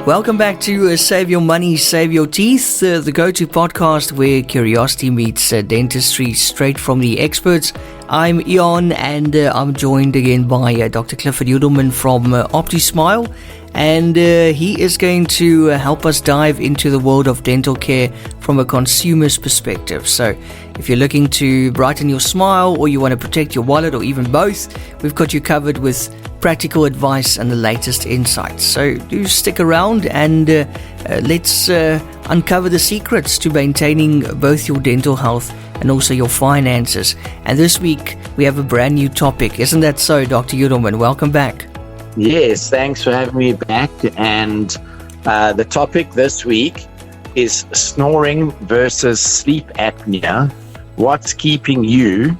Welcome back to Save Your Money, Save Your Teeth, the go-to podcast where curiosity meets dentistry straight from the experts. I'm Eon, and I'm joined again by Dr. Clifford Yudelman from OptiSmile, and he is going to help us dive into the world of dental care from a consumer's perspective. So if you're looking to brighten your smile, or you want to protect your wallet, or even both, we've got you covered with practical advice and the latest insights. So do stick around and let's uncover the secrets to maintaining both your dental health and also your finances. And this week we have a brand new topic. Isn't that so, Dr. Yudelman? Welcome back. Yes, thanks for having me back. And the topic this week is snoring versus sleep apnea. What's keeping you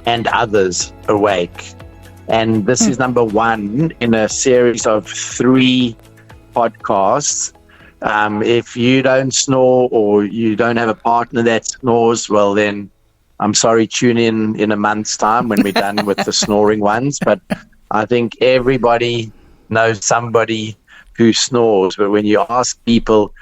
and others awake? And this is number one in a series of 3 podcasts. If you don't snore, or you don't have a partner that snores, well then, I'm sorry, tune in a month's time when we're done with the snoring ones. But I think everybody knows somebody who snores. But when you ask people,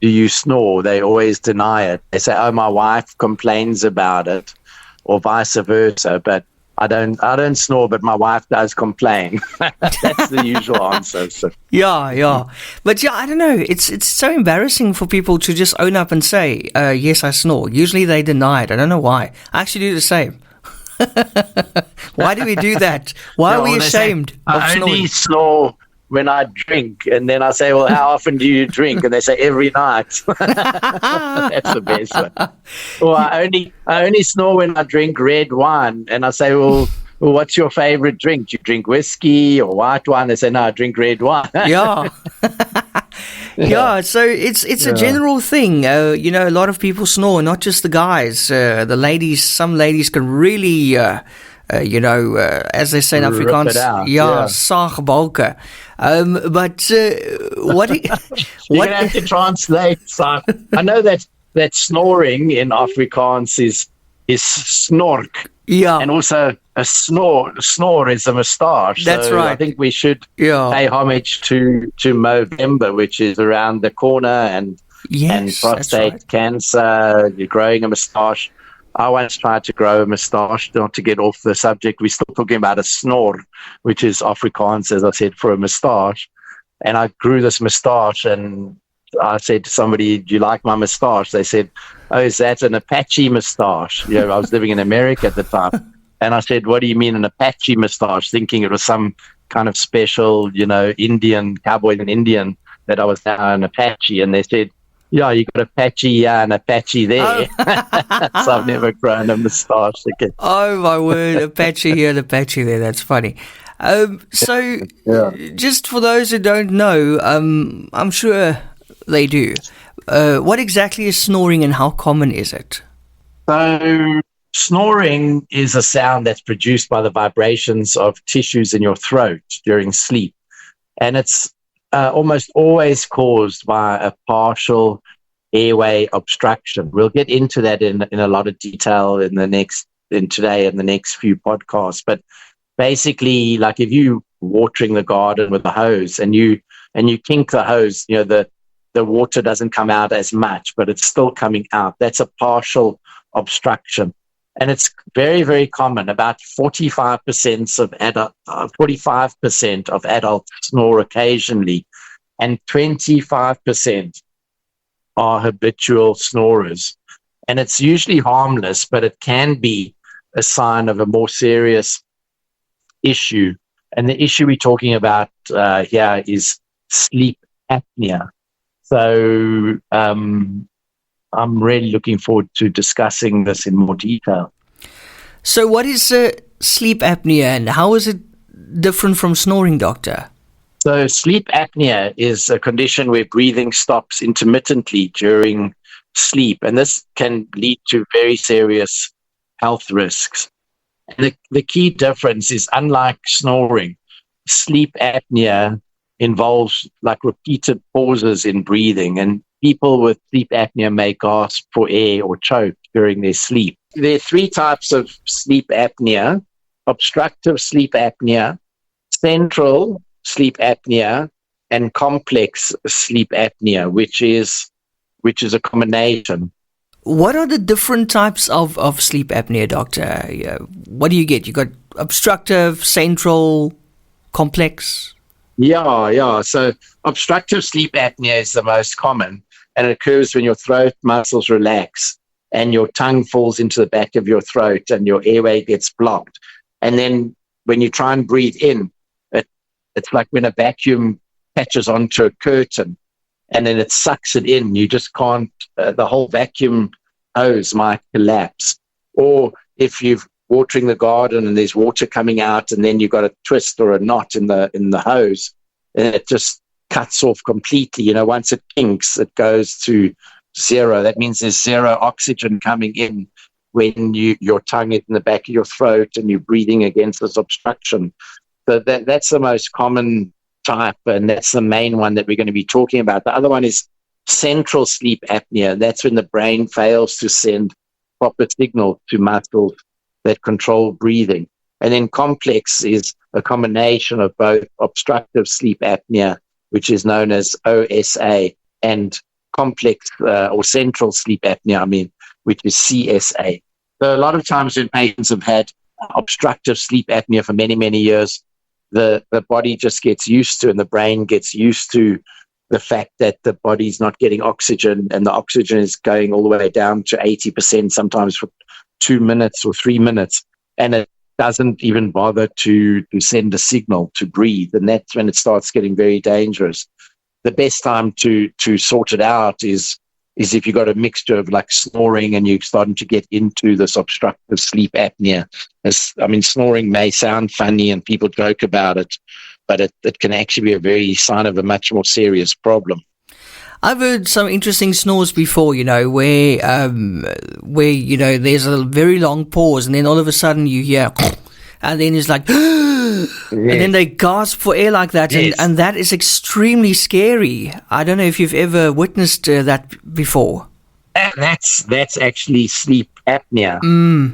do you snore? They always deny it. They say, oh, my wife complains about it, or vice versa. But I don't snore, but my wife does complain. That's the usual answer. So. Yeah. But yeah, I don't know. It's so embarrassing for people to just own up and say, yes, I snore. Usually they deny it. I don't know why. I actually do the same. Why do we do that? Why are we ashamed of I snoring? only snore when I drink. And then I say, well, how often do you drink? And they say, every night. That's the best one. Or I only snore when I drink red wine. And I say, well, what's your favorite drink? Do you drink whiskey or white wine? They say, no, I drink red wine. Yeah. Yeah, so it's a general thing. A lot of people snore, not just the guys. The ladies, some ladies can really, as they say in Afrikaans, saag balken. But what? You're going to have to translate. I know that snoring in Afrikaans is snork. Yeah. And also a snore is a moustache. That's so right. I think we should pay homage to Movember, which is around the corner, and prostate cancer. You're growing a moustache. I once tried to grow a moustache, not to get off the subject. We're still talking about a snore, which is Afrikaans, as I said, for a moustache. And I grew this moustache, and I said to somebody, do you like my moustache? They said, oh, is that an Apache moustache? I was living in America at the time. And I said, what do you mean an Apache moustache? Thinking it was some kind of special, Indian, cowboy and Indian, that I was now an Apache. And they said, yeah, you got Apache here and Apache there. Oh. So I've never grown a moustache again. Oh, my word. Apache here and Apache there. That's funny. Just for those who don't know, I'm sure they do. What exactly is snoring, and how common is it? So snoring is a sound that's produced by the vibrations of tissues in your throat during sleep. And it's almost always caused by a partial airway obstruction. We'll get into that in a lot of detail today and the next few podcasts. But basically, like if you watering the garden with a hose and you kink the hose, the water doesn't come out as much, but it's still coming out. That's a partial obstruction. And it's very, very common. About 45% of adults snore occasionally, and 25% are habitual snorers. And it's usually harmless, but it can be a sign of a more serious issue. And the issue we're talking about here is sleep apnea. So I'm really looking forward to discussing this in more detail. So what is sleep apnea, and how is it different from snoring, doctor? So sleep apnea is a condition where breathing stops intermittently during sleep, and this can lead to very serious health risks. And the key difference is, unlike snoring, sleep apnea involves like repeated pauses in breathing, and people with sleep apnea may gasp for air or choke during their sleep. There are 3 types of sleep apnea: obstructive sleep apnea, central sleep apnea, and complex sleep apnea, which is a combination. What are the different types of sleep apnea, doctor? What do you get? You got obstructive, central, complex? Yeah. So obstructive sleep apnea is the most common, and it occurs when your throat muscles relax and your tongue falls into the back of your throat and your airway gets blocked. And then when you try and breathe in, it's like when a vacuum catches onto a curtain and then it sucks it in. You just can't, the whole vacuum hose might collapse. Or if you're watering the garden and there's water coming out and then you've got a twist or a knot in the hose, and it just cuts off completely. Once it kinks, it goes to zero. That means there's zero oxygen coming in when your tongue is in the back of your throat and you're breathing against this obstruction. So that's the most common type, and that's the main one that we're going to be talking about. The other one is central sleep apnea. That's when the brain fails to send proper signal to muscles that control breathing. And then complex is a combination of both obstructive sleep apnea, which is known as OSA, and complex or central sleep apnea, which is CSA. So a lot of times when patients have had obstructive sleep apnea for many, many years, the body just gets used to, and the brain gets used to the fact that the body's not getting oxygen, and the oxygen is going all the way down to 80%, sometimes for 2 minutes or 3 minutes, and it doesn't even bother to send a signal to breathe, and that's when it starts getting very dangerous. The best time to sort it out is if you've got a mixture of like snoring and you're starting to get into this obstructive sleep apnea. Snoring may sound funny and people joke about it, but it can actually be a very sign of a much more serious problem. I've heard some interesting snores before, where there's a very long pause and then all of a sudden you hear, and then it's like, and then they gasp for air like that. Yes. And that is extremely scary. I don't know if you've ever witnessed that before. That's actually sleep apnea,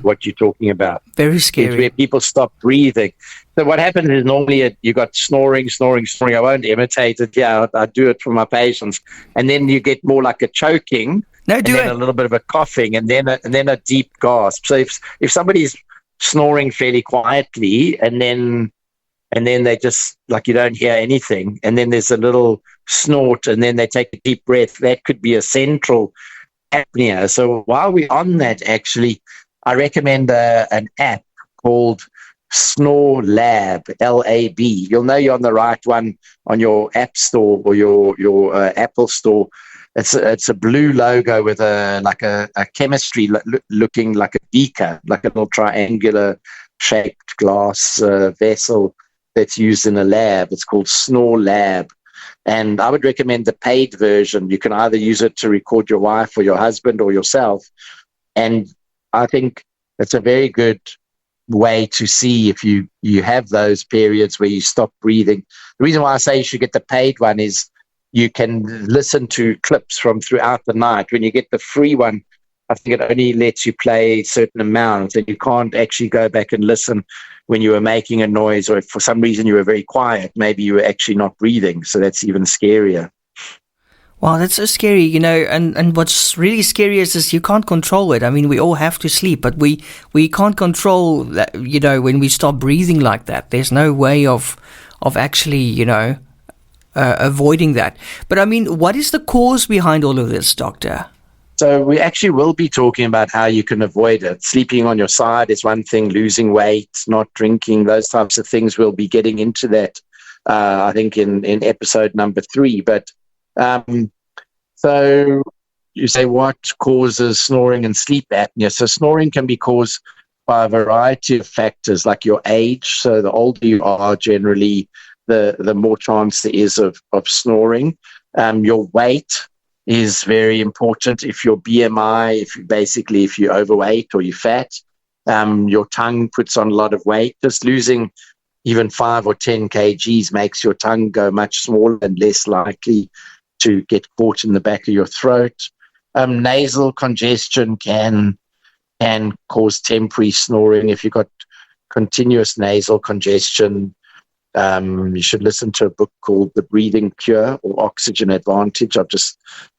what you're talking about. Very It's scary. where people stop breathing. So what happens is normally you got snoring. I won't imitate it. Yeah, I do it for my patients. And then you get more like a choking. No, and do then it. a little bit of a coughing, and then a deep gasp. So if somebody's snoring fairly quietly, and then they just, like, you don't hear anything, and then there's a little snort, and then they take a deep breath, that could be a central apnea. So while we're on that, actually, I recommend an app called SnoreLab, LAB. You'll know you're on the right one on your app store or your Apple store. It's a blue logo with a chemistry looking like a beaker, like a little triangular shaped glass vessel that's used in a lab. It's called SnoreLab. And I would recommend the paid version. You can either use it to record your wife or your husband or yourself. And I think it's a very good way to see if you have those periods where you stop breathing. The reason why I say you should get the paid one is you can listen to clips from throughout the night. When you get the free one, I think it only lets you play certain amounts, and you can't actually go back and listen when you were making a noise, or if for some reason you were very quiet, maybe you were actually not breathing. So that's even scarier. Wow, that's so scary, and what's really scary is you can't control it. We all have to sleep, but we can't control that, when we stop breathing like that. There's no way of actually, avoiding that. But what is the cause behind all of this, doctor? So we actually will be talking about how you can avoid it. Sleeping on your side is one thing, losing weight, not drinking, those types of things. We'll be getting into that, I think, in episode number 3. But so you say, what causes snoring and sleep apnea? So snoring can be caused by a variety of factors, like your age. So the older you are, generally, the more chance there is of snoring. Your weight is very important. If your BMI, if you're overweight or you're fat, your tongue puts on a lot of weight. Just losing even 5 or 10 kgs makes your tongue go much smaller and less likely to get caught in the back of your throat. Nasal congestion can cause temporary snoring. If you've got continuous nasal congestion, You should listen to a book called The Breathing Cure or Oxygen Advantage.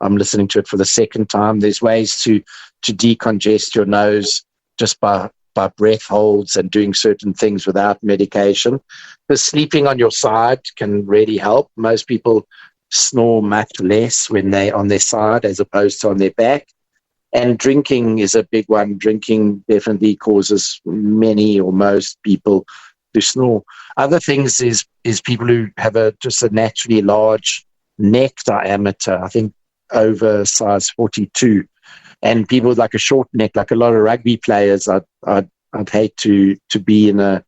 I'm listening to it for the second time. There's ways to decongest your nose just by breath holds and doing certain things without medication. But sleeping on your side can really help. Most people snore much less when they're on their side as opposed to on their back. And drinking is a big one. Drinking definitely causes many or most people to snore. Other things is people who have just a naturally large neck diameter, I think over size 42. And people with like a short neck, like a lot of rugby players, I'd hate to be in a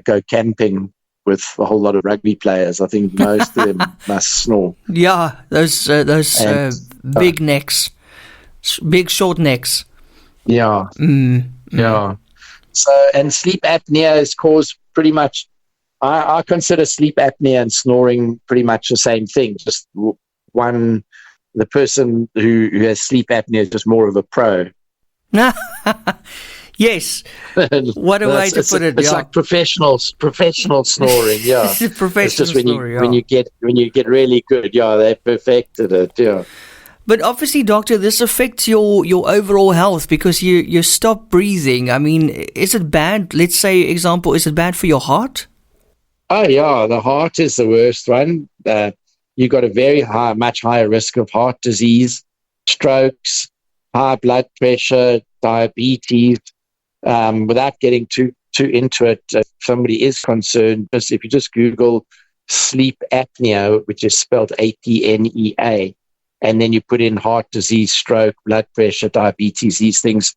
go camping with a whole lot of rugby players. I think most of them must snore. Yeah, those big necks, big short necks. Yeah, yeah. So, and sleep apnea is caused pretty much. I consider sleep apnea and snoring pretty much the same thing. Just one. The person who has sleep apnea is just more of a pro. Yes. What a way to put it. It's like professional snoring. Yeah. It's just when you get really good. Yeah, they perfected it. Yeah. But obviously, doctor, this affects your overall health because you stop breathing. I mean, is it bad? Let's say, example, is it bad for your heart? Oh yeah, the heart is the worst one. You've got a much higher risk of heart disease, strokes, high blood pressure, diabetes. Without getting too into it, if somebody is concerned, if you just Google sleep apnea, which is spelled APNEA, and then you put in heart disease, stroke, blood pressure, diabetes, these things,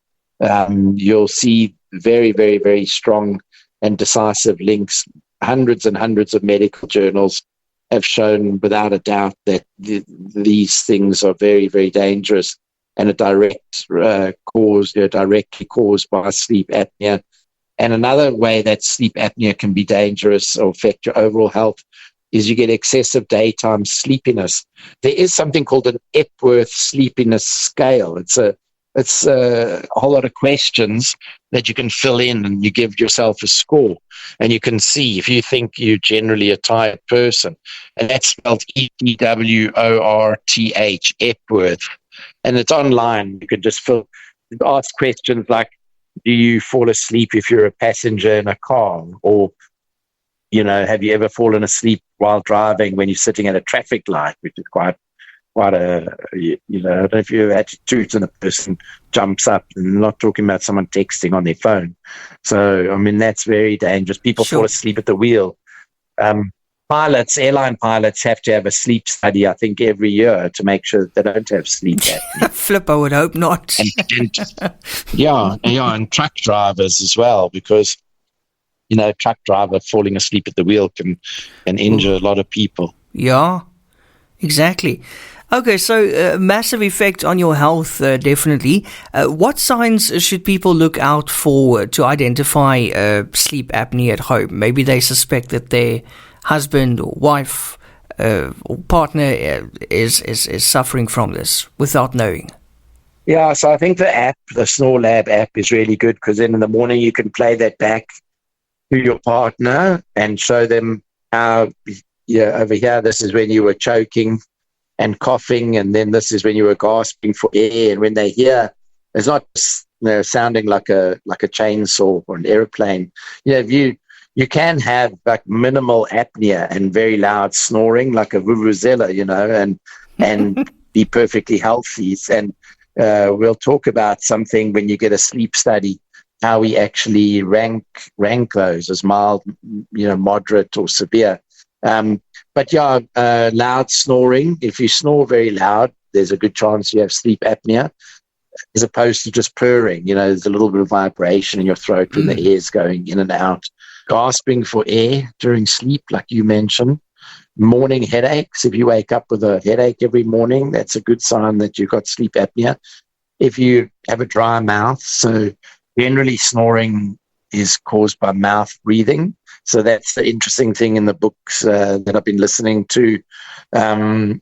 you'll see very, very, very strong and decisive links. Hundreds and hundreds of medical journals have shown without a doubt that these things are very, very dangerous and a direct directly caused by sleep apnea. And another way that sleep apnea can be dangerous or affect your overall health is you get excessive daytime sleepiness. There is something called an Epworth Sleepiness Scale. It's a whole lot of questions that you can fill in and you give yourself a score. And you can see if you think you're generally a tired person. And that's spelled EPWORTH, Epworth. And it's online. You can just ask questions like, do you fall asleep if you're a passenger in a car? Or, have you ever fallen asleep while driving when you're sitting at a traffic light, which is quite a, I don't know if you had to toot and a person jumps up, and I'm not talking about someone texting on their phone. So, I mean, that's very dangerous. People fall asleep at the wheel. Airline pilots have to have a sleep study, I think, every year to make sure that they don't have sleep apnea. Flip, I would hope not. And truck drivers as well, because, truck driver falling asleep at the wheel can injure a lot of people. Yeah, exactly. Okay, so massive effect on your health, definitely. What signs should people look out for to identify sleep apnea at home? Maybe they suspect that their husband or wife or partner is suffering from this without knowing. Yeah, so I think the SnoreLab app is really good because then in the morning you can play that back to your partner and show them how, over here, this is when you were choking and coughing, and then this is when you were gasping for air. And when they hear, it's not sounding like a chainsaw or an airplane. You can have like minimal apnea and very loud snoring, like a vuvuzela, and be perfectly healthy. And we'll talk about something when you get a sleep study, how we actually rank those as mild, moderate or severe. But loud snoring, if you snore very loud, there's a good chance you have sleep apnea, as opposed to just purring. There's a little bit of vibration in your throat when the air is going in and out. Gasping for air during sleep, like you mentioned. Morning headaches. If you wake up with a headache every morning, that's a good sign that you've got sleep apnea. If you have a dry mouth, so generally snoring is caused by mouth breathing. So that's the interesting thing in the books that I've been listening to,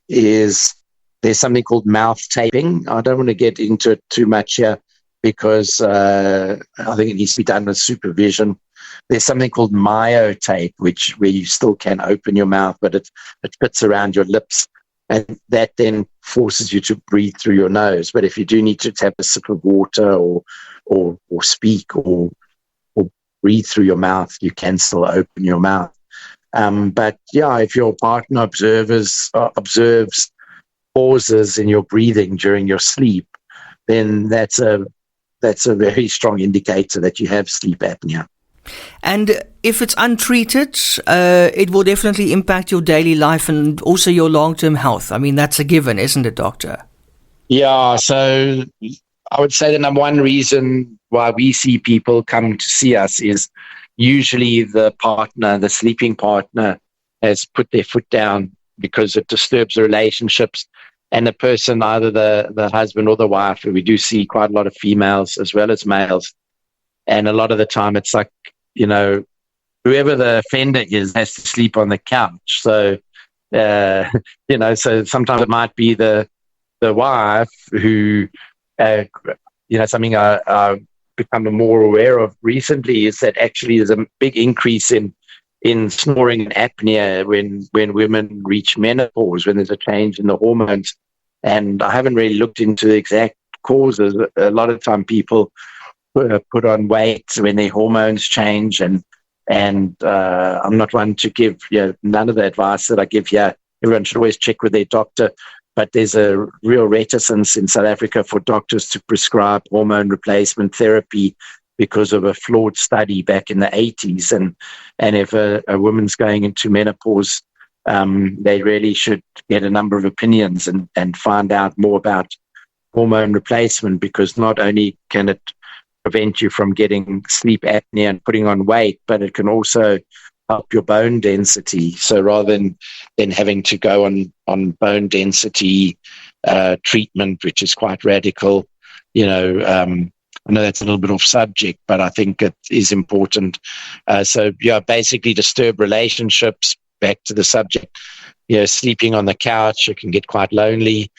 is there's something called mouth taping. I don't want to get into it too much here because I think it needs to be done with supervision. there's something called myotape, where you still can open your mouth, but it fits around your lips, and that then forces you to breathe through your nose. But if you do need to have a sip of water or speak or breathe through your mouth, you can still open your mouth. But yeah, if your partner observes pauses in your breathing during your sleep, then that's a very strong indicator that you have sleep apnea. And if it's untreated, it will definitely impact your daily life and also your long-term health. I mean, that's a given, isn't it, doctor? Yeah, so I would say the number one reason why we see people come to see us is usually the sleeping partner, has put their foot down because it disturbs the relationships. And the person, either the husband or the wife, we do see quite a lot of females as well as males. And a lot of the time it's like, whoever the offender is has to sleep on the couch. So, so sometimes it might be the wife who, something I've become more aware of recently is that actually there's a big increase in snoring and apnea when women reach menopause, when there's a change in the hormones. And I haven't really looked into the exact causes. A lot of time people put on weight when their hormones change, and I'm not one to give none of the advice that I give here. Everyone should always check with their doctor, but there's a real reticence in South Africa for doctors to prescribe hormone replacement therapy because of a flawed study back in the 80s. And if a woman's going into menopause, they really should get a number of opinions and find out more about hormone replacement, because not only can it prevent you from getting sleep apnea and putting on weight, but it can also help your bone density. So rather than having to go on bone density treatment, which is quite radical, I know that's a little bit off subject, but I think it is important. Basically disturb relationships. Back to the subject, sleeping on the couch, it can get quite lonely.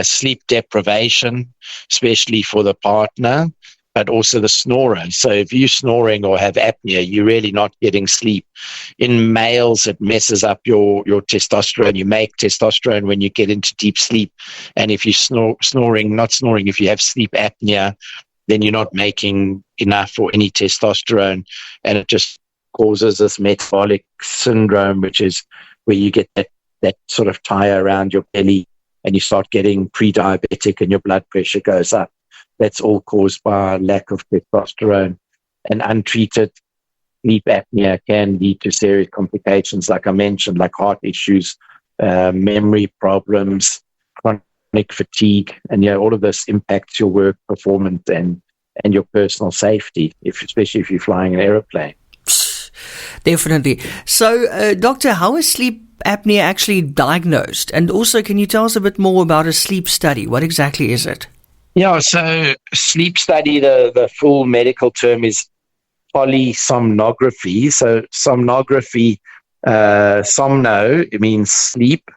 Sleep deprivation, especially for the partner, but also the snorer. So if you're snoring or have apnea, you're really not getting sleep. In males, it messes up your testosterone. You make testosterone when you get into deep sleep. And if you're not snoring, if you have sleep apnea, then you're not making enough or any testosterone. And it just causes this metabolic syndrome, which is where you get that sort of tire around your belly and you start getting pre-diabetic and your blood pressure goes up. That's all caused by lack of testosterone. And untreated sleep apnea can lead to serious complications, like I mentioned, like heart issues, memory problems, chronic fatigue, and all of this impacts your work performance and your personal safety, especially if you're flying an aeroplane. Definitely. So, doctor, how is sleep apnea actually diagnosed? And also, can you tell us a bit more about a sleep study? What exactly is it? Yeah, so sleep study, the full medical term is polysomnography. So somnography, somno, it means sleep,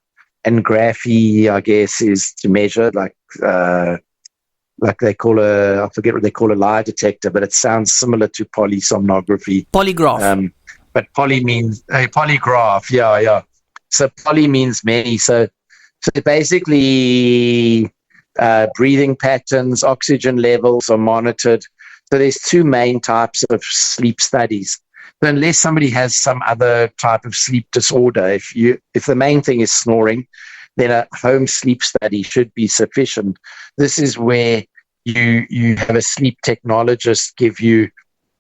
and graphy, I guess, is to measure, like they call I forget what they call a lie detector, but it sounds similar to polysomnography. Polygraph. But poly means polygraph. Yeah. So poly means many. So basically, breathing patterns, oxygen levels are monitored. So there's two main types of sleep studies. So unless somebody has some other type of sleep disorder, if the main thing is snoring, then a home sleep study should be sufficient. This is where you have a sleep technologist give you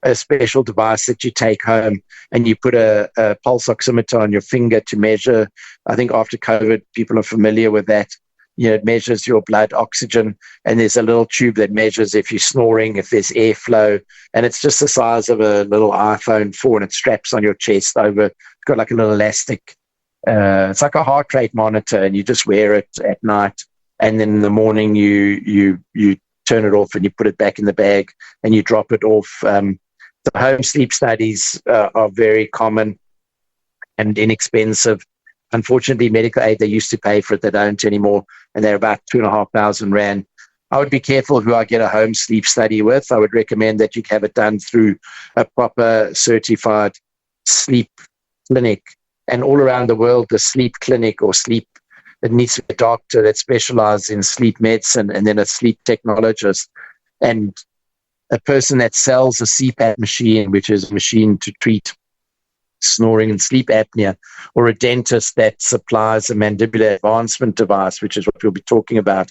a special device that you take home, and you put a pulse oximeter on your finger to measure. I think after COVID, people are familiar with that. It measures your blood oxygen, and there's a little tube that measures if you're snoring, if there's airflow, and it's just the size of a little iPhone 4, and it straps on your chest over. It's got like a little elastic. It's like a heart rate monitor, and you just wear it at night, and then in the morning you turn it off and you put it back in the bag and you drop it off. The home sleep studies are very common and inexpensive. Unfortunately, medical aid, they used to pay for it, they don't anymore, and they're about 2,500 Rand. I would be careful who I get a home sleep study with. I would recommend that you have it done through a proper certified sleep clinic. And all around the world, the sleep clinic or sleep, it needs to be a doctor that specializes in sleep medicine, and then a sleep technologist, and a person that sells a CPAP machine, which is a machine to treat snoring and sleep apnea, or a dentist that supplies a mandibular advancement device, which is what we'll be talking about,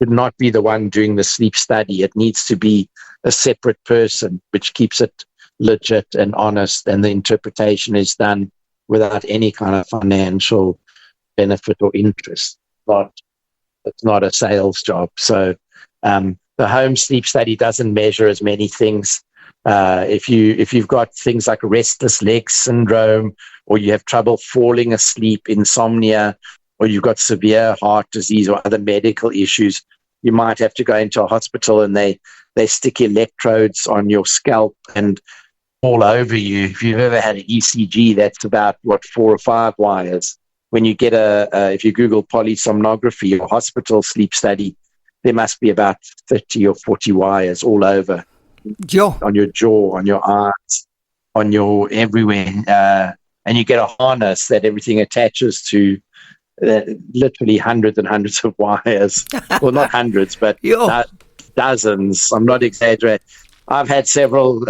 should not be the one doing the sleep study. It needs to be a separate person, which keeps it legit and honest, and the interpretation is done without any kind of financial benefit or interest. It's not a sales job. So the home sleep study doesn't measure as many things. If you've got things like restless leg syndrome, or you have trouble falling asleep, insomnia, or you've got severe heart disease or other medical issues, you might have to go into a hospital and they stick electrodes on your scalp and all over you. If you've ever had an ECG, that's about 4 or 5 wires. When you get if you Google polysomnography or hospital sleep study, there must be about 30 or 40 wires all over. On your jaw, on your eyes, on your everywhere. And you get a harness that everything attaches to, literally hundreds and hundreds of wires. Well, not hundreds, but dozens. I'm not exaggerating. I've had several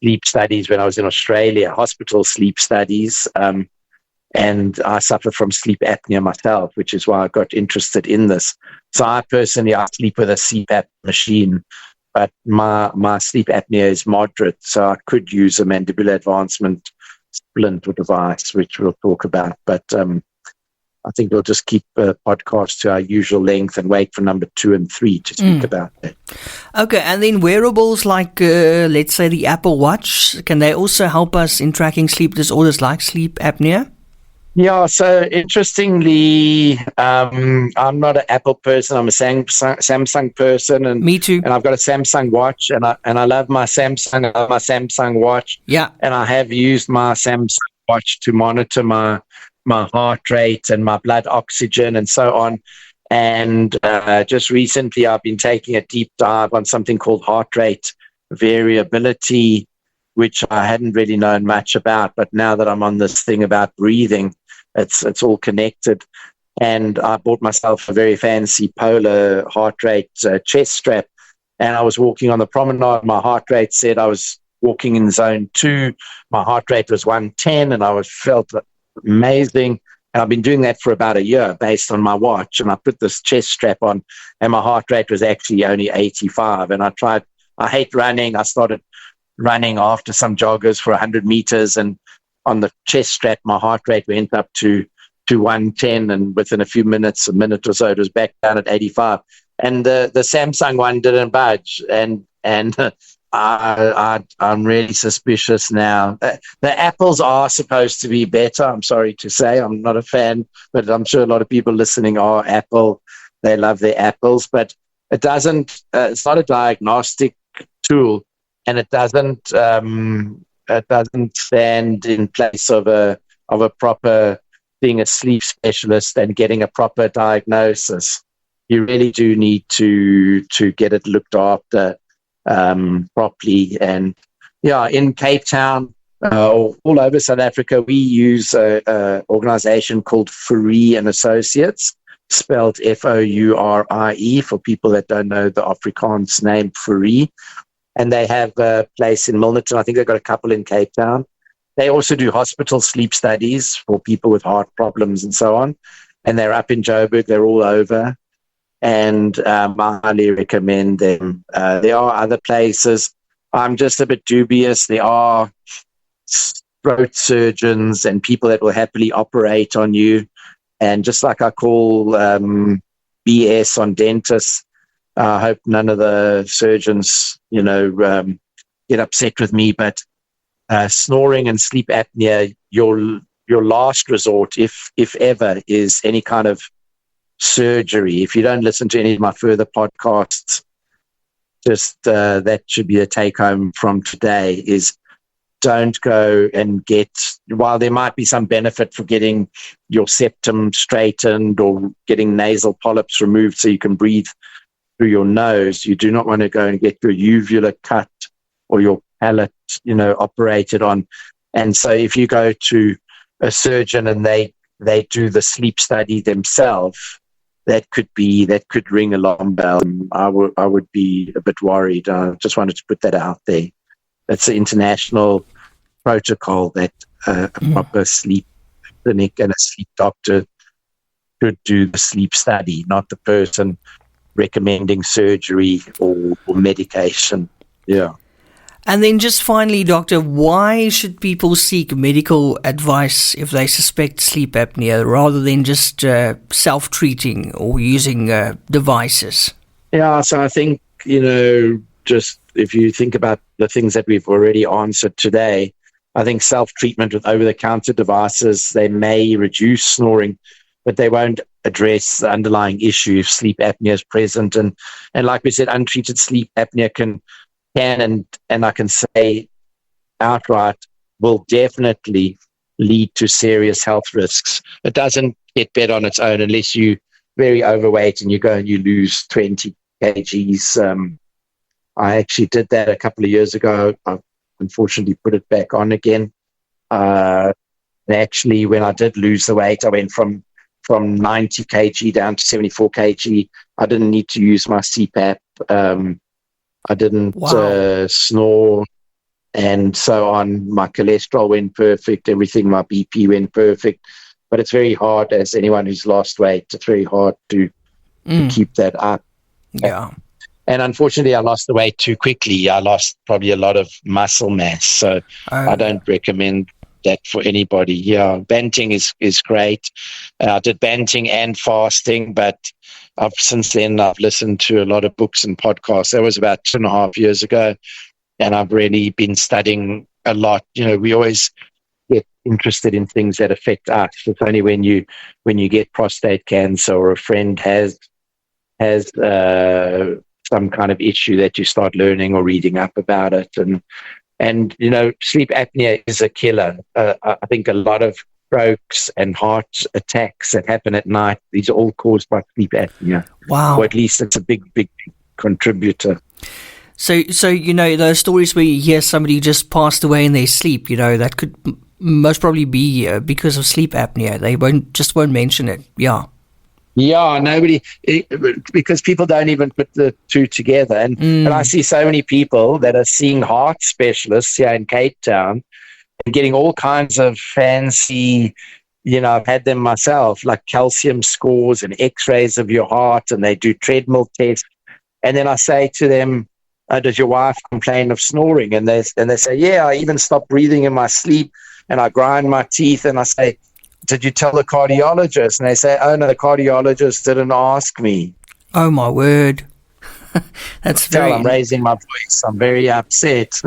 sleep studies when I was in Australia, hospital sleep studies, and I suffer from sleep apnea myself, which is why I got interested in this. So I sleep with a CPAP machine, but my sleep apnea is moderate, so I could use a mandibular advancement splint or device, which we'll talk about. But I think we'll just keep the podcast to our usual length and wait for number 2 and 3 to speak about it. Okay, and then wearables like, let's say, the Apple Watch, can they also help us in tracking sleep disorders like sleep apnea? Yeah, so interestingly, I'm not an Apple person. I'm a Samsung person, and me too. And I've got a Samsung watch, and I love my Samsung. I love my Samsung watch. Yeah, and I have used my Samsung watch to monitor my heart rate and my blood oxygen and so on. And just recently, I've been taking a deep dive on something called heart rate variability, which I hadn't really known much about. But now that I'm on this thing about breathing, it's all connected. And I bought myself a very fancy polar heart rate chest strap. And I was walking on the promenade. My heart rate said I was walking in zone 2. My heart rate was 110, and I felt amazing. And I've been doing that for about a year based on my watch. And I put this chest strap on, and my heart rate was actually only 85. And I hate running. I started running after some joggers for 100 meters, and on the chest strap, my heart rate went up to 110, and within a minute or so, it was back down at 85. And the Samsung one didn't budge, and I'm really suspicious now. The Apples are supposed to be better. I'm sorry to say, I'm not a fan, but I'm sure a lot of people listening are Apple. They love their Apples, but it doesn't. It's not a diagnostic tool, and it doesn't stand in place of a proper being a sleep specialist and getting a proper diagnosis. You really do need to get it looked after properly. And in Cape Town, all over South Africa, we use a organization called Fourie and Associates, spelled Fourie, for people that don't know the Afrikaans name Fourie. And they have a place in Milnerton. I think they've got a couple in Cape Town. They also do hospital sleep studies for people with heart problems and so on. And they're up in Joburg. They're all over. And I highly recommend them. There are other places. I'm just a bit dubious. There are throat surgeons and people that will happily operate on you. And just like I call BS on dentists, I hope none of the surgeons, get upset with me. But snoring and sleep apnea, your last resort, if ever, is any kind of surgery. If you don't listen to any of my further podcasts, just that should be a take home from today, is don't go and while there might be some benefit for getting your septum straightened or getting nasal polyps removed so you can breathe through your nose. You do not want to go and get your uvula cut or your palate, operated on. And so if you go to a surgeon and they do the sleep study themselves, that could ring alarm bell. I would be a bit worried. I just wanted to put that out there. That's an international protocol that a proper sleep clinic and a sleep doctor should do the sleep study, not the person recommending surgery or medication. Yeah. And then just finally, doctor, why should people seek medical advice if they suspect sleep apnea rather than just self-treating or using devices? Yeah, so I think, just if you think about the things that we've already answered today, I think self-treatment with over-the-counter devices, they may reduce snoring, but they won't address the underlying issue if sleep apnea is present. And like we said, untreated sleep apnea can and I can say outright will definitely lead to serious health risks. It doesn't get better on its own unless you're very overweight and you go and you lose 20 kgs. I actually did that a couple of years ago. I unfortunately put it back on again. Actually, when I did lose the weight, I went from 90 kg down to 74 kg. I didn't need to use my CPAP. I didn't snore and so on. My cholesterol went perfect, everything, my BP went perfect. But it's very hard, as anyone who's lost weight, it's very hard to keep that up. Yeah. And unfortunately, I lost the weight too quickly. I lost probably a lot of muscle mass. So I don't recommend that for anybody. Yeah, banting is great. I did banting and fasting, but since then I've listened to a lot of books and podcasts. That was about 2.5 years ago, and I've really been studying a lot. We always get interested in things that affect us. It's only when you get prostate cancer or a friend has some kind of issue that you start learning or reading up about it. And sleep apnea is a killer. I think a lot of strokes and heart attacks that happen at night, these are all caused by sleep apnea. Wow. Or at least it's a big contributor. So those stories where you hear somebody just passed away in their sleep, that could most probably be because of sleep apnea. They won't mention it. Yeah. Yeah, because people don't even put the two together. And I see so many people that are seeing heart specialists here in Cape Town and getting all kinds of fancy, I've had them myself, like calcium scores and x-rays of your heart, and they do treadmill tests. And then I say to them, does your wife complain of snoring? And they say, yeah, I even stop breathing in my sleep and I grind my teeth. And I say, did you tell the cardiologist? And they say, oh no, the cardiologist didn't ask me. Oh my word. I'm raising my voice. I'm very upset.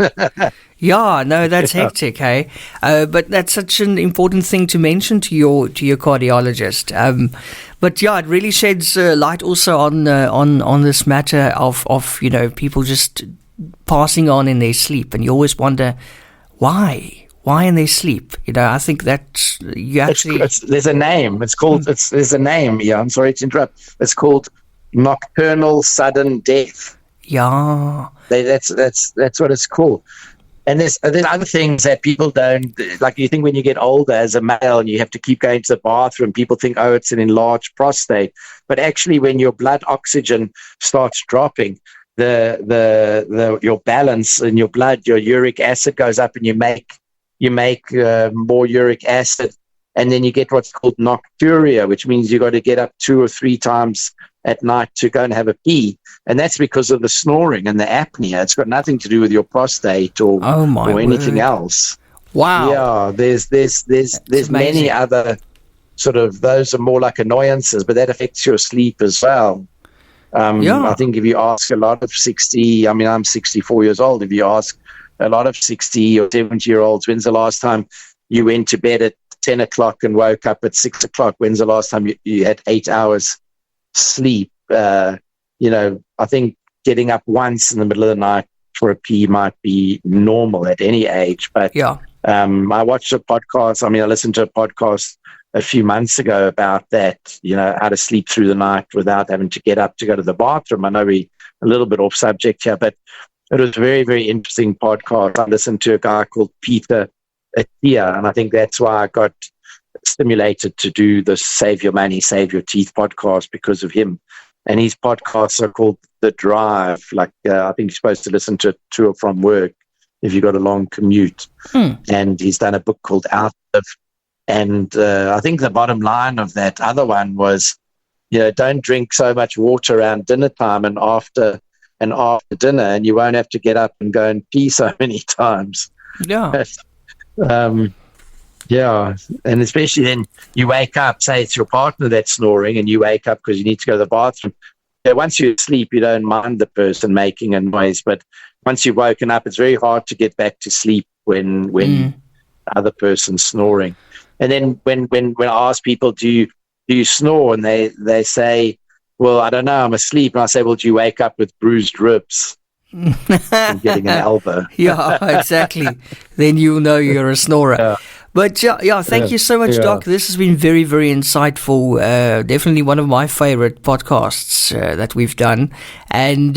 Yeah, no, that's hectic, hey? But that's such an important thing to mention to your cardiologist. But yeah, it really sheds light also on this matter of people just passing on in their sleep, and you always wonder why in their sleep. I think that you actually there's a name. It's called there's a name. Yeah, I'm sorry to interrupt. It's called nocturnal sudden death. Yeah, that's what it's called. And there's other things that people don't, like you think when you get older as a male and you have to keep going to the bathroom, people think, oh, it's an enlarged prostate. But actually when your blood oxygen starts dropping, your balance in your blood, your uric acid goes up and you make more uric acid. And then you get what's called nocturia, which means you got to get up 2 or 3 times at night to go and have a pee. And that's because of the snoring and the apnea. It's got nothing to do with your prostate or anything else. Wow. Yeah, there's many other sort of, those are more like annoyances, but that affects your sleep as well. I think if you ask a lot of 60, I'm 64 years old. If you ask a lot of 60 or 70-year-olds, when's the last time you went to bed at 10 o'clock and woke up at 6 o'clock? When's the last time you had 8 hours sleep? I think getting up once in the middle of the night for a pee might be normal at any age, but I watched a podcast. I listened to a podcast a few months ago about that, how to sleep through the night without having to get up to go to the bathroom. I know we're a little bit off subject here, but it was a very, very interesting podcast. I listened to a guy called Peter Attia, and I think that's why I got stimulated to do the Save Your Money, Save Your Teeth podcast because of him. And his podcasts are called The Drive. I think you're supposed to listen to it to or from work if you've got a long commute. And he's done a book called Outlive. And I think the bottom line of that other one was, don't drink so much water around dinner time and after dinner, and you won't have to get up and go and pee so many times. Yeah. Yeah, and especially then you wake up, say it's your partner that's snoring, and you wake up because you need to go to the bathroom. Once you're asleep, you don't mind the person making a noise, but once you've woken up, it's very hard to get back to sleep when the other person's snoring. And then when I ask people, do you snore? And they say, well, I don't know, I'm asleep. And I say, well, do you wake up with bruised ribs from getting an elbow? Yeah, exactly. Then you'll know you're a snorer. Yeah. But thank you so much, Doc. This has been very, very insightful. Definitely one of my favorite podcasts that we've done. And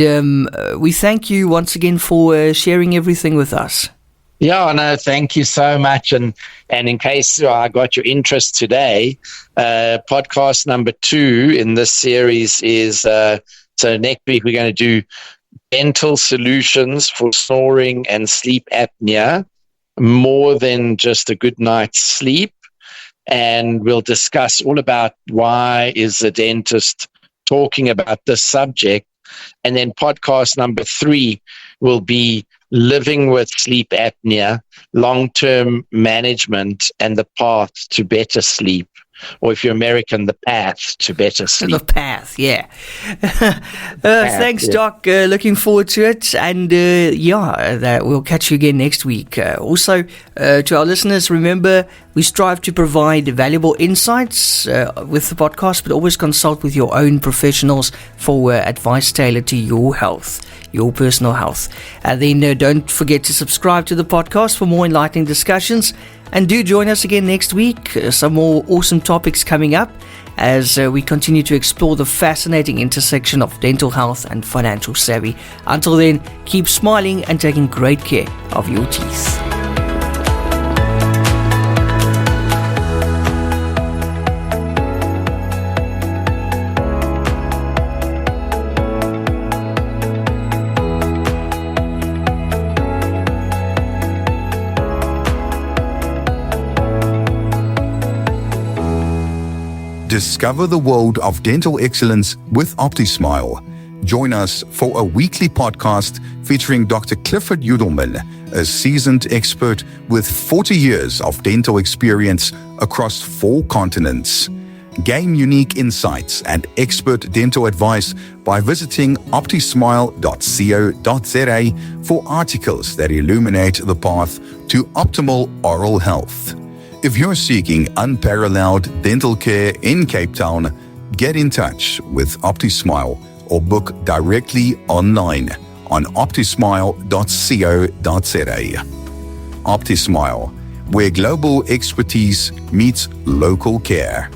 we thank you once again for sharing everything with us. Yeah, no, thank you so much. And in case I got your interest today, podcast number 2 in this series is, so next week we're going to do dental solutions for snoring and sleep apnea, more than just a good night's sleep. And we'll discuss all about why is a dentist talking about this subject. And then podcast number 3 will be living with sleep apnea, long-term management, and the path to better sleep. Or if you're American, the path to better sleep. The path, yeah. Thanks, Doc. Looking forward to it. And we'll catch you again next week. Also, to our listeners, remember, we strive to provide valuable insights with the podcast, but always consult with your own professionals for advice tailored to your health, your personal health. And then don't forget to subscribe to the podcast for more enlightening discussions. And do join us again next week. Some more awesome topics coming up as we continue to explore the fascinating intersection of dental health and financial savvy. Until then, keep smiling and taking great care of your teeth. Discover the world of dental excellence with OptiSmile. Join us for a weekly podcast featuring Dr. Clifford Yudelman, a seasoned expert with 40 years of dental experience across 4 continents. Gain unique insights and expert dental advice by visiting optismile.co.za for articles that illuminate the path to optimal oral health. If you're seeking unparalleled dental care in Cape Town, get in touch with OptiSmile or book directly online on optismile.co.za. OptiSmile, where global expertise meets local care.